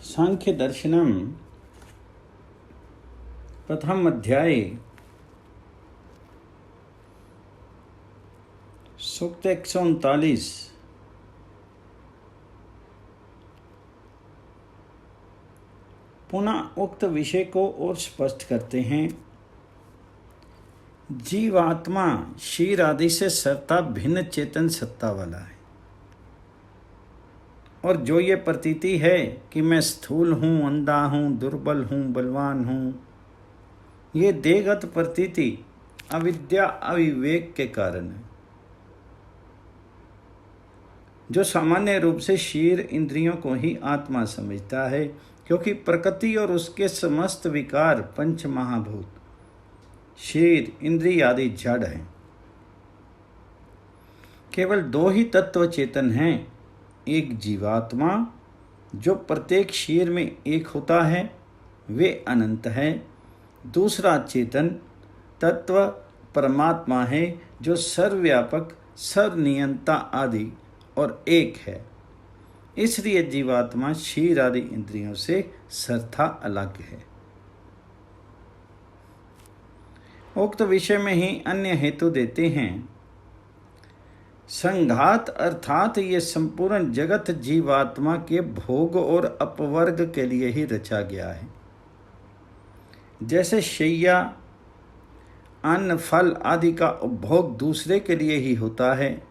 सांख्य दर्शनम प्रथम अध्याय सूक्त 139। पुनः उक्त विषय को और स्पष्ट करते हैं। जीवात्मा शरीर आदि से सर्वथा भिन्न चेतन सत्ता वाला है, और जो ये प्रतीति है कि मैं स्थूल हूँ, अंधा हूँ, दुर्बल हूँ, बलवान हूँ, ये देहगत प्रतीति अविद्या अविवेक के कारण है, जो सामान्य रूप से शरीर इंद्रियों को ही आत्मा समझता है, क्योंकि प्रकृति और उसके समस्त विकार पंच महाभूत शरीर इंद्रिय आदि जड़ हैं। केवल दो ही तत्व चेतन हैं, एक जीवात्मा जो प्रत्येक शरीर में एक होता है, वे अनंत है। दूसरा चेतन तत्व परमात्मा है, जो सर्वव्यापक सर्वनियंता आदि और एक है। इसलिए जीवात्मा शरीर आदि इंद्रियों से सर्वथा अलग है। उक्त विषय में ही अन्य हेतु देते हैं। संघात अर्थात ये संपूर्ण जगत जीवात्मा के भोग और अपवर्ग के लिए ही रचा गया है। जैसे शैया अन्न फल आदि का उपभोग दूसरे के लिए ही होता है,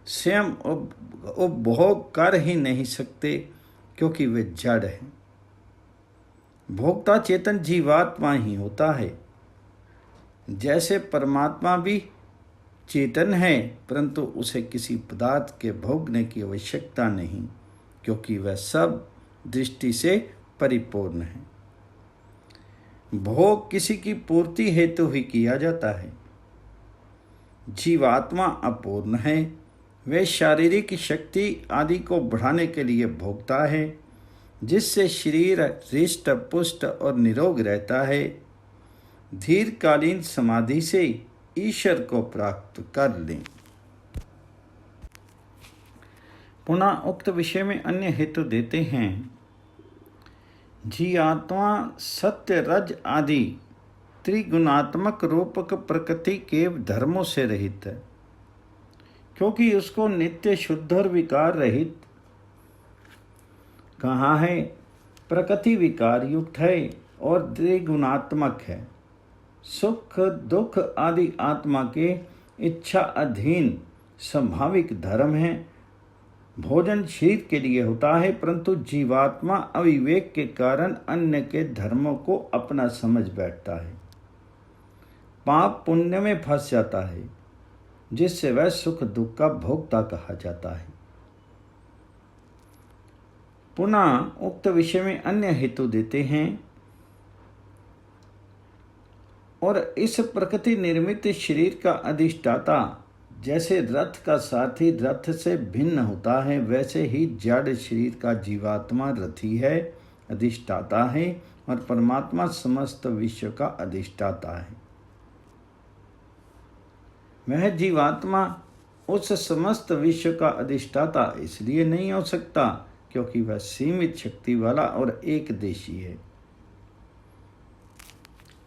स्वयं उपभोग कर ही नहीं सकते, क्योंकि वे जड़ हैं। भोक्ता चेतन जीवात्मा ही होता है। जैसे परमात्मा भी चेतन है, परंतु उसे किसी पदार्थ के भोगने की आवश्यकता नहीं, क्योंकि वह सब दृष्टि से परिपूर्ण है। भोग किसी की पूर्ति हेतु ही किया जाता है। जीवात्मा अपूर्ण है, वह शारीरिक शक्ति आदि को बढ़ाने के लिए भोगता है, जिससे शरीर हृष्ट पुष्ट और निरोग रहता है। दीर्घकालीन समाधि से ईश्वर को प्राप्त कर लें। पुनः उक्त विषय में अन्य हेतु देते हैं। जीवात्मा सत्य रज आदि त्रिगुणात्मक रूपक प्रकृति के धर्मों से रहित है, क्योंकि उसको नित्य शुद्ध और विकार रहित कहा है। प्रकृति विकार युक्त है और त्रिगुणात्मक है। सुख दुख आदि आत्मा के इच्छा अधीन स्वाभाविक धर्म है। भोजन शरीर के लिए होता है, परंतु जीवात्मा अविवेक के कारण अन्य के धर्मों को अपना समझ बैठता है, पाप पुण्य में फंस जाता है, जिससे वह सुख दुख का भोक्ता कहा जाता है। पुनः उक्त विषय में अन्य हेतु देते हैं। और इस प्रकृति निर्मित शरीर का अधिष्ठाता जैसे रथ का सारथी रथ से भिन्न होता है, वैसे ही जड़ शरीर का जीवात्मा रथी है, अधिष्ठाता है, और परमात्मा समस्त विश्व का अधिष्ठाता है। वह जीवात्मा उस समस्त विश्व का अधिष्ठाता इसलिए नहीं हो सकता, क्योंकि वह सीमित शक्ति वाला और एक देशी है।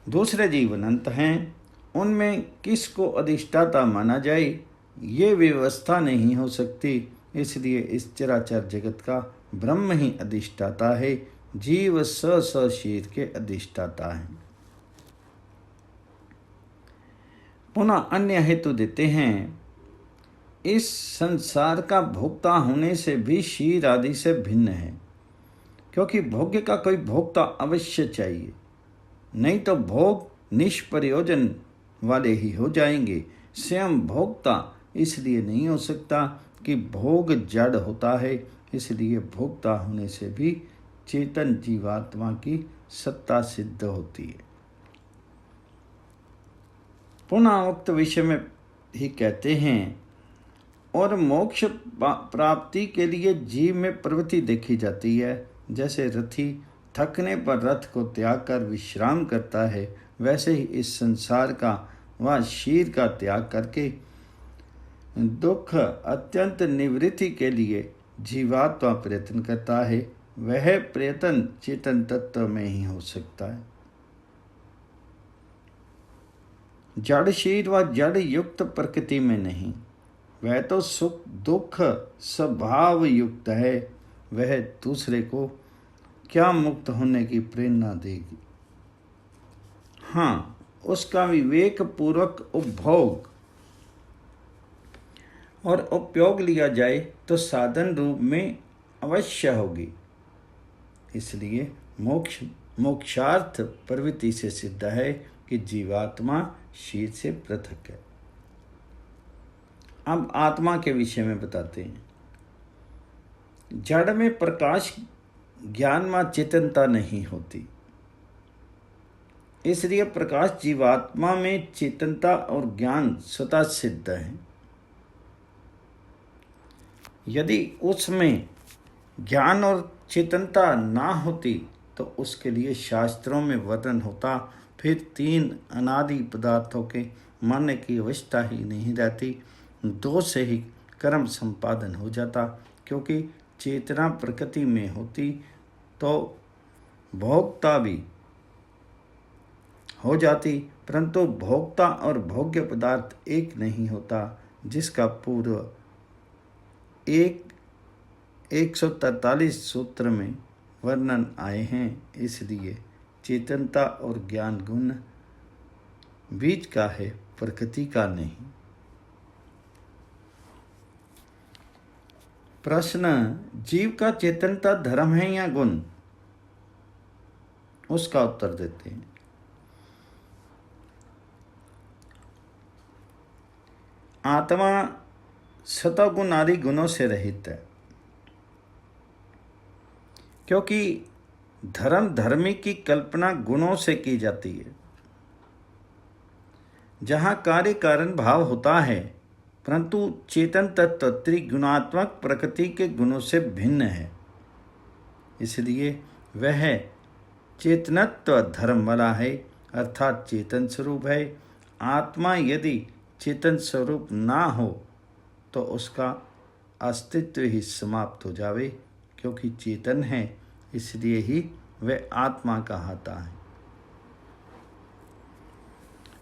दूसरे जीव अनंत हैं, उनमें किसको अधिष्ठाता माना जाए, ये व्यवस्था नहीं हो सकती। इसलिए इस चराचर जगत का ब्रह्म ही अधिष्ठाता है। जीव शरीर के अधिष्ठाता हैं। पुनः अन्य हेतु देते हैं। इस संसार का भोक्ता होने से भी शरीर आदि से भिन्न है, क्योंकि भोग्य का कोई भोक्ता अवश्य चाहिए, नहीं तो भोग निष्प्रयोजन वाले ही हो जाएंगे। स्वयं भोक्ता इसलिए नहीं हो सकता कि भोग जड़ होता है, इसलिए भोक्ता होने से भी चेतन जीवात्मा की सत्ता सिद्ध होती है। पुनः उक्त विषय में ही कहते हैं। और मोक्ष प्राप्ति के लिए जीव में प्रवृत्ति देखी जाती है। जैसे रथी थकने पर रथ को त्याग कर विश्राम करता है, वैसे ही इस संसार का व शरीर का त्याग करके दुख अत्यंत निवृत्ति के लिए जीवात्मा प्रयत्न करता है। वह प्रयत्न चेतन तत्व में ही हो सकता है। जड़ शरीर व जड़ युक्त प्रकृति में नहीं। वह तो सुख दुख स्वभाव युक्त है, वह दूसरे को क्या मुक्त होने की प्रेरणा देगी। हाँ, उसका विवेक पूर्वक उपभोग और उपयोग लिया जाए तो साधन रूप में अवश्य होगी। इसलिए मोक्षार्थ प्रवृत्ति से सिद्ध है कि जीवात्मा शरीर से पृथक है। अब आत्मा के विषय में बताते हैं। जड़ में प्रकाश ज्ञान में चेतनता नहीं होती, इसलिए प्रकाश जीवात्मा में चेतनता और ज्ञान स्वतः सिद्ध है। यदि उसमें ज्ञान और चेतनता ना होती तो उसके लिए शास्त्रों में वर्णन होता, फिर 3 अनादि पदार्थों के मानने की अवस्था ही नहीं रहती, 2 से ही कर्म संपादन हो जाता। क्योंकि चेतना प्रकृति में होती तो भोक्ता भी हो जाती, परंतु भोक्ता और भोग्य पदार्थ एक नहीं होता, जिसका पूर्व 143 सूत्र में वर्णन आए हैं। इसलिए चेतनता और ज्ञान गुण बीज का है, प्रकृति का नहीं। प्रश्न, जीव का चेतनता धर्म है या गुण? उसका उत्तर देते हैं। आत्मा सतोगुण आदि गुणों से रहित है, क्योंकि धर्मी की कल्पना गुणों से की जाती है। जहाँ कार्य कारण भाव होता है, परंतु चेतन तत्व त्रिगुणात्मक प्रकृति के गुणों से भिन्न है, इसलिए वह चेतनत्व धर्म वाला है, अर्थात चेतन स्वरूप है। आत्मा यदि चेतन स्वरूप ना हो तो उसका अस्तित्व ही समाप्त हो जावे, क्योंकि चेतन है, इसलिए ही वह आत्मा कहलाता है।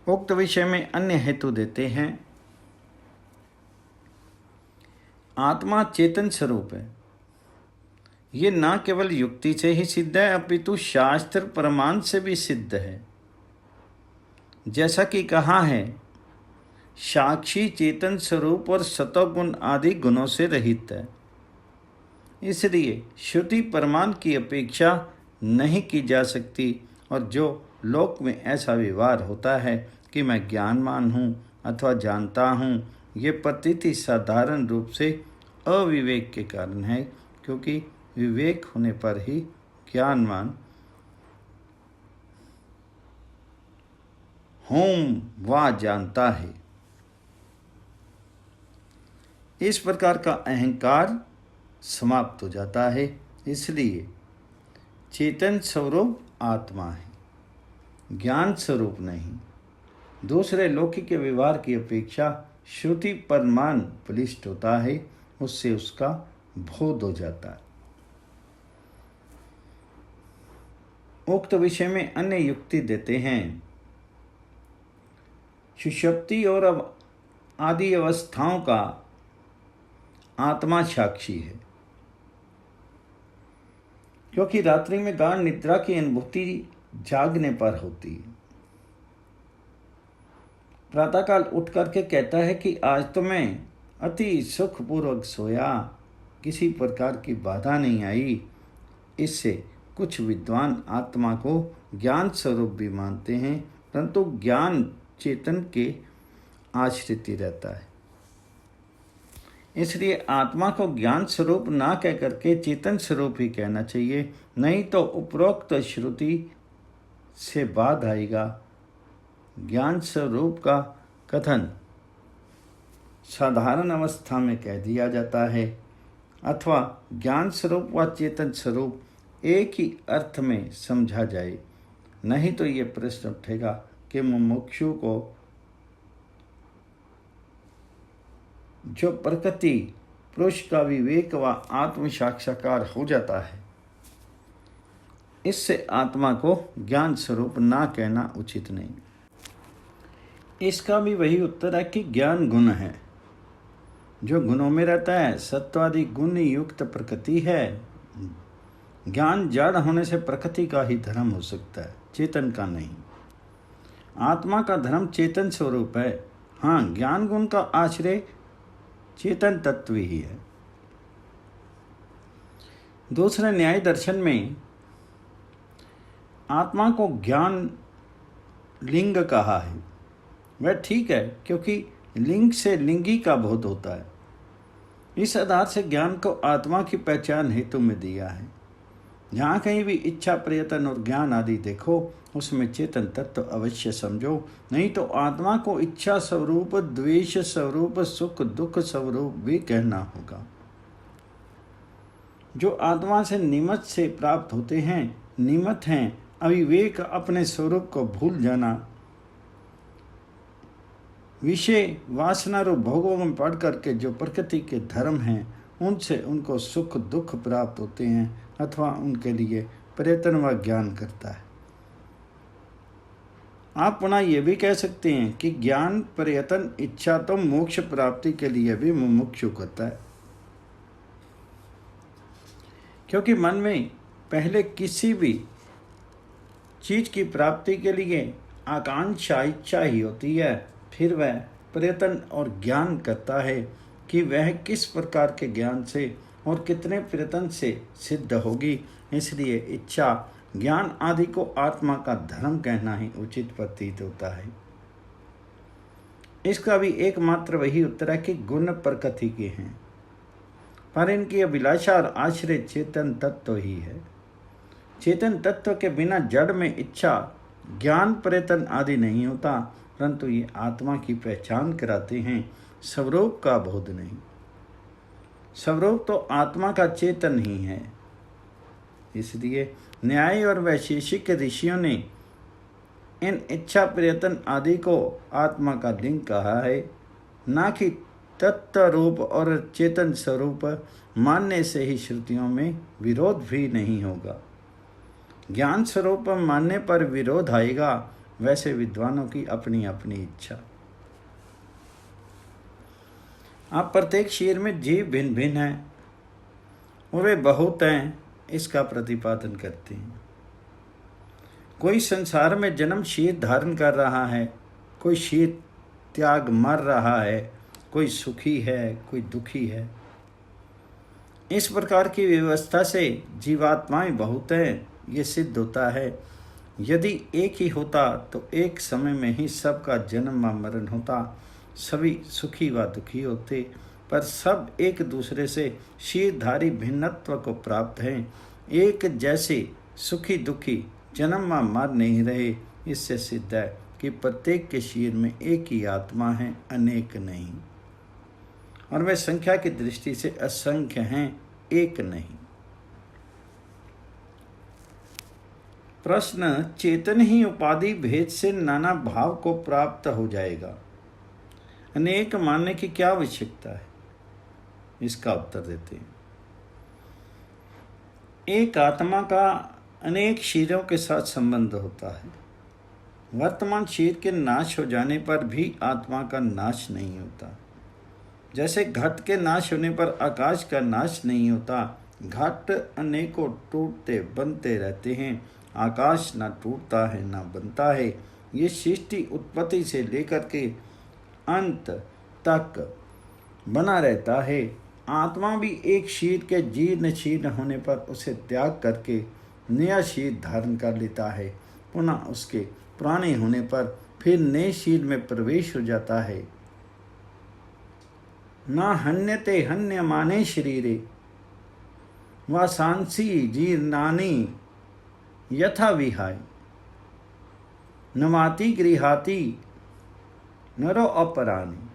उक्त विषय में अन्य हेतु देते हैं। आत्मा चेतन स्वरूप है, ये ना केवल युक्ति से ही सिद्ध है, अपितु शास्त्र प्रमाण से भी सिद्ध है। जैसा कि कहा है, साक्षी चेतन स्वरूप और सतोगुण आदि गुणों से रहित है, इसलिए श्रुति प्रमाण की अपेक्षा नहीं की जा सकती। और जो लोक में ऐसा व्यवहार होता है कि मैं ज्ञानवान हूँ अथवा जानता हूँ, ये प्रतीति साधारण रूप से अविवेक के कारण है, क्योंकि विवेक होने पर ही ज्ञानवान हूँ वह जानता है। इस प्रकार का अहंकार समाप्त हो जाता है, इसलिए चेतन स्वरूप आत्मा है, ज्ञान स्वरूप नहीं। दूसरे लौकिक व्यवहार की अपेक्षा श्रुति प्रमाण बलिष्ठ होता है, उससे उसका बोध हो जाता है। उक्त विषय में अन्य युक्ति देते हैं। सुषुप्ति और आदि अवस्थाओं का आत्मा साक्षी है, क्योंकि रात्रि में गाढ़ निद्रा की अनुभूति जागने पर होती है। प्रातःकाल उठ करके कहता है कि आज तो मैं अति सुखपूर्वक सोया, किसी प्रकार की बाधा नहीं आई। इससे कुछ विद्वान आत्मा को ज्ञान स्वरूप भी मानते हैं, परंतु ज्ञान चेतन के आश्रित ही रहता है। इसलिए आत्मा को ज्ञान स्वरूप ना कह करके चेतन स्वरूप ही कहना चाहिए, नहीं तो उपरोक्त श्रुति से बाद आएगा। ज्ञान स्वरूप का कथन साधारण अवस्था में कह दिया जाता है, अथवा ज्ञान स्वरूप व चेतन स्वरूप एक ही अर्थ में समझा जाए, नहीं तो ये प्रश्न उठेगा कि मुमुक्षु को जो प्रकृति पुरुष का विवेक व आत्म साक्षात्कार हो जाता है, इससे आत्मा को ज्ञान स्वरूप ना कहना उचित नहीं। इसका भी वही उत्तर है कि ज्ञान गुण है, जो गुणों में रहता है, सत्वादि गुण युक्त प्रकृति है। ज्ञान जड़ होने से प्रकृति का ही धर्म हो सकता है, चेतन का नहीं। आत्मा का धर्म चेतन स्वरूप है। हाँ, ज्ञान गुण का आश्रय चेतन तत्व ही है। दूसरे न्याय दर्शन में आत्मा को ज्ञान लिंग कहा है। वह ठीक है, क्योंकि लिंग से लिंगी का बोध होता है। इस आधार से ज्ञान को आत्मा की पहचान हेतु में दिया है। जहाँ कहीं भी इच्छा, प्रयत्न और ज्ञान आदि देखो, उसमें चेतन तत्व अवश्य समझो, नहीं तो आत्मा को इच्छा स्वरूप, द्वेष स्वरूप, सुख दुख स्वरूप भी कहना होगा। जो आत्मा से निमित्त से प्राप्त होते हैं, निमित्त हैं। अविवेक, अपने स्वरूप को भूल जाना, विषय वासना रूप भोगों में पड़ करके जो प्रकृति के धर्म हैं, उनसे उनको सुख दुख प्राप्त होते हैं, अथवा उनके लिए प्रयत्न व ज्ञान करता है। आप पुनः ये भी कह सकते हैं कि ज्ञान, प्रयत्न, इच्छा तो मोक्ष प्राप्ति के लिए भी मुमुक्षु करता है, क्योंकि मन में पहले किसी भी चीज की प्राप्ति के लिए आकांक्षा, इच्छा ही होती है। फिर वह प्रयत्न और ज्ञान करता है कि वह किस प्रकार के ज्ञान से और कितने प्रयत्न से सिद्ध होगी। इसलिए इच्छा, ज्ञान आदि को आत्मा का धर्म कहना ही उचित प्रतीत होता है। इसका भी एकमात्र वही उत्तर है कि गुण प्रकृति के हैं, पर इनकी अभिलाषा और आश्रय चेतन तत्व ही है। चेतन तत्व के बिना जड़ में इच्छा, ज्ञान, प्रयत्न आदि नहीं होता, परंतु ये आत्मा की पहचान कराते हैं, स्वरूप का बोध नहीं। स्वरूप तो आत्मा का चेतन ही है। इसलिए न्याय और वैशेषिक ऋषियों ने इन इच्छा, प्रयत्न आदि को आत्मा का लिंग कहा है, ना कि तत्व रूप और चेतन स्वरूप मानने से ही श्रुतियों में विरोध भी नहीं होगा। ज्ञान स्वरूप मानने पर विरोध आएगा, वैसे विद्वानों की अपनी अपनी इच्छा। आप प्रत्येक शरीर में जीव भिन्न भिन्न हैं और वे बहुत हैं, इसका प्रतिपादन करते हैं। कोई संसार में जन्म शरीर धारण कर रहा है, कोई शरीर त्याग मर रहा है, कोई सुखी है, कोई दुखी है। इस प्रकार की व्यवस्था से जीवात्माएं बहुत हैं, ये सिद्ध होता है। यदि एक ही होता तो एक समय में ही सबका जन्म व मरण होता, सभी सुखी व दुखी होते, पर सब एक दूसरे से शीरधारी भिन्नत्व को प्राप्त हैं। एक जैसे सुखी दुखी जन्म व मर नहीं रहे। इससे सिद्ध है कि प्रत्येक के शरीर में एक ही आत्मा है, अनेक नहीं, और वे संख्या की दृष्टि से असंख्य हैं, एक नहीं। प्रश्न, चेतन ही उपाधि भेद से नाना भाव को प्राप्त हो जाएगा, अनेक मानने की क्या आवश्यकता है? इसका उत्तर देते हैं। एक आत्मा का अनेक शरीरों के साथ संबंध होता है। वर्तमान शरीर के नाश हो जाने पर भी आत्मा का नाश नहीं होता। जैसे घट के नाश होने पर आकाश का नाश नहीं होता। घट अनेकों टूटते बनते रहते हैं, आकाश ना टूटता है ना बनता है। ये सृष्टि उत्पत्ति से लेकर के अंत तक बना रहता है। आत्मा भी एक शरीर के जीर्ण शीर्ण होने पर उसे त्याग करके नया शरीर धारण कर लेता है। पुनः उसके पुराने होने पर फिर नए शरीर में प्रवेश हो जाता है। ना हन्यते हन्य माने शरीरे वासांसी जीर्णानि यथा विहाय नमाति गृहाति नरो अपरानी।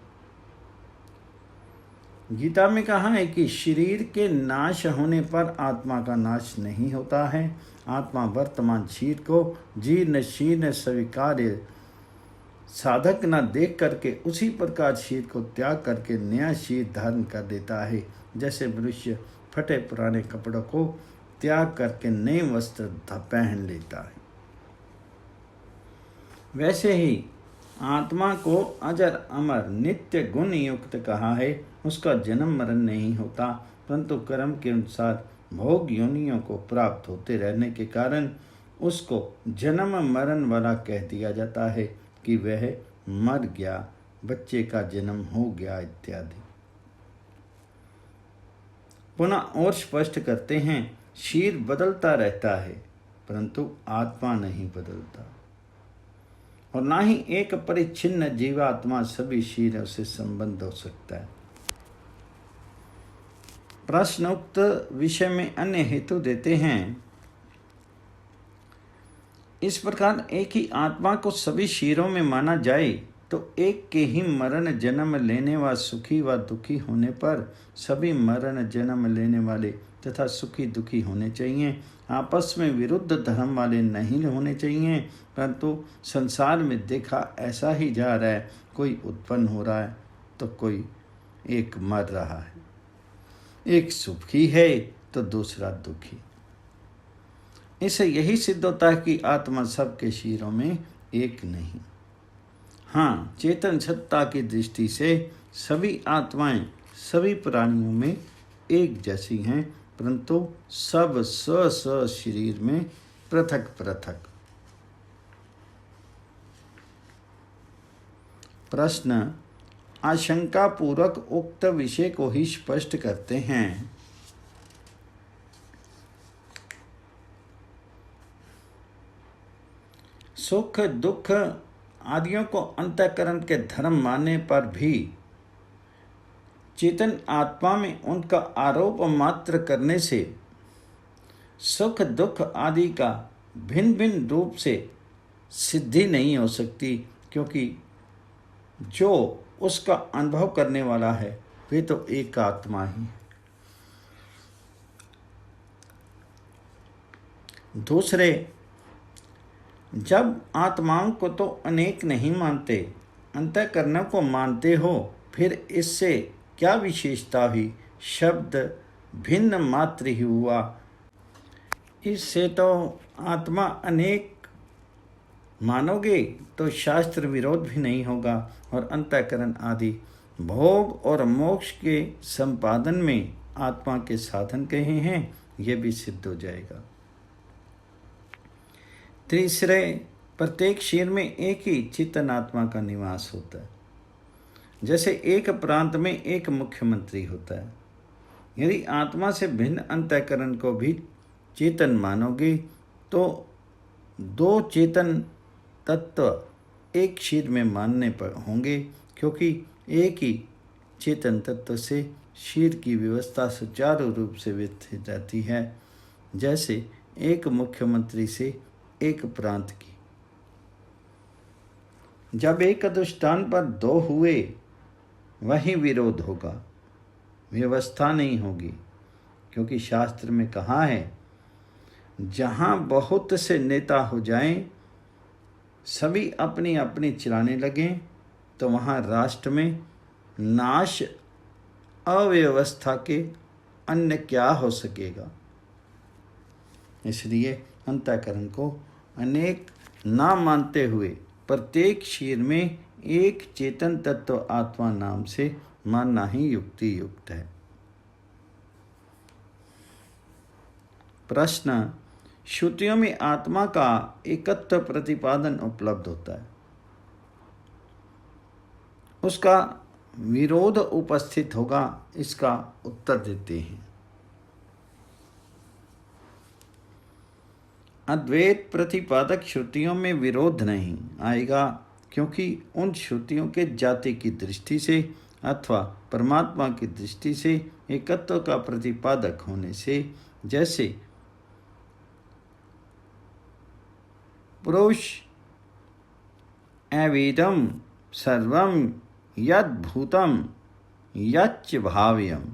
गीता में कहा है कि शरीर के नाश होने पर आत्मा का नाश नहीं होता है। आत्मा वर्तमान शरीर को जीर्ण शीर्ण स्वीकार्य साधक न देख करके उसी प्रकार शरीर को त्याग करके नया शरीर धारण कर देता है। जैसे मनुष्य फटे पुराने कपड़ों को त्याग करके नए वस्त्र पहन लेता है। वैसे ही आत्मा को अजर अमर नित्य गुण युक्त कहा है। उसका जन्म मरण नहीं होता, परंतु कर्म के अनुसार भोग योनियों को प्राप्त होते रहने के कारण उसको जन्म मरण वाला कह दिया जाता है कि वह मर गया, बच्चे का जन्म हो गया इत्यादि। पुनः और स्पष्ट करते हैं, शरीर बदलता रहता है परंतु आत्मा नहीं बदलता, और ना ही एक परिच्छिन्न जीवात्मा सभी शरीरों से संबंध हो सकता है। प्रश्नोक्त विषय में अन्य हेतु देते हैं। इस प्रकार एक ही आत्मा को सभी शरीरों में माना जाए तो एक के ही मरण जन्म लेने व सुखी व दुखी होने पर सभी मरण जन्म लेने वाले तथा सुखी दुखी होने चाहिए। आपस में विरुद्ध धर्म वाले नहीं होने चाहिए, परंतु संसार में देखा ऐसा ही जा रहा है, कोई उत्पन्न हो रहा है तो कोई एक मर रहा है, एक सुखी है तो दूसरा दुखी। इससे यही सिद्ध होता है कि आत्मा सबके शरीरों में एक नहीं। हाँ, चेतन सत्ता की दृष्टि से सभी आत्माएं सभी प्राणियों में एक जैसी हैं, परंतु सब स्व स्व शरीर में पृथक पृथक। प्रश्न आशंका पूर्वक उक्त विषय को ही स्पष्ट करते हैं। सुख दुख आदियों को अंतःकरण के धर्म मानने पर भी चेतन आत्मा में उनका आरोप मात्र करने से सुख दुख आदि का भिन्न भिन्न रूप से सिद्धि नहीं हो सकती, क्योंकि जो उसका अनुभव करने वाला है वे तो एक आत्मा ही। दूसरे, जब आत्माओं को तो अनेक नहीं मानते, अंतःकरण को मानते हो, फिर इससे क्या विशेषता हुई? शब्द भिन्न मात्र ही हुआ, इससे तो आत्मा अनेक मानोगे तो शास्त्र विरोध भी नहीं होगा, और अंतःकरण आदि भोग और मोक्ष के संपादन में आत्मा के साधन कहे हैं, यह भी सिद्ध हो जाएगा। तीसरे, प्रत्येक शरीर में एक ही चेतन आत्मा का निवास होता है। जैसे एक प्रांत में एक मुख्यमंत्री होता है, यदि आत्मा से भिन्न अंतःकरण को भी चेतन मानोगे तो दो चेतन तत्व एक शरीर में मानने पर होंगे, क्योंकि एक ही चेतन तत्व से शरीर की व्यवस्था सुचारू रूप से विकसित रहती है, जैसे एक मुख्यमंत्री से एक प्रांत की। जब एक अधिष्ठान पर दो हुए वहीं विरोध होगा, व्यवस्था नहीं होगी, क्योंकि शास्त्र में कहा है, जहाँ बहुत से नेता हो जाएं, सभी अपनी अपनी चलाने लगें, तो वहाँ राष्ट्र में नाश अव्यवस्था के अन्य क्या हो सकेगा। इसलिए अंतःकरण को अनेक ना मानते हुए प्रत्येक शरीर में एक चेतन तत्व आत्मा नाम से मानना ही युक्ति युक्त है। प्रश्न, श्रुतियों में आत्मा का एकत्व प्रतिपादन उपलब्ध होता है, उसका विरोध उपस्थित होगा, इसका उत्तर देते हैं। अद्वैत प्रतिपादक श्रुतियों में विरोध नहीं आएगा, क्योंकि उन श्रुतियों के जाति की दृष्टि से अथवा परमात्मा की दृष्टि से एकत्व का प्रतिपादक होने से, जैसे पुरुष एवेदं सर्वं यद्भूतं यच्च भाव्यम्,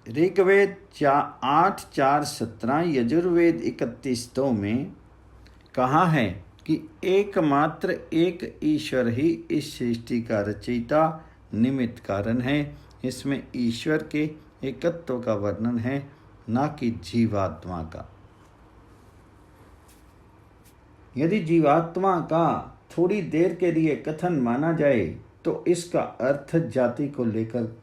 ऋग्वेद 8:4-17, यजुर्वेद 31:2 में कहा है कि एकमात्र एक ईश्वर ही इस सृष्टि का रचयिता निमित्त कारण है। इसमें ईश्वर के एकत्व का वर्णन है, ना कि जीवात्मा का। यदि जीवात्मा का थोड़ी देर के लिए कथन माना जाए तो इसका अर्थ जाति को लेकर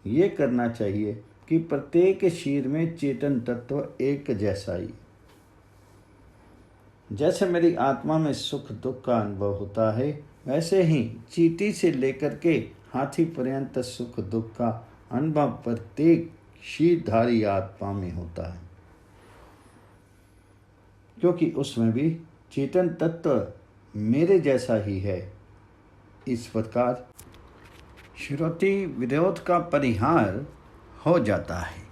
ये करना चाहिए कि प्रत्येक शरीर में चेतन तत्व एक जैसा ही। जैसे मेरी आत्मा में सुख दुख का अनुभव होता है, वैसे ही चींटी से लेकर के हाथी पर्यंत सुख दुख का अनुभव प्रत्येक शीरधारी आत्मा में होता है, क्योंकि उसमें भी चेतन तत्व मेरे जैसा ही है। इस प्रकार श्रुति विरोध का परिहार हो जाता है।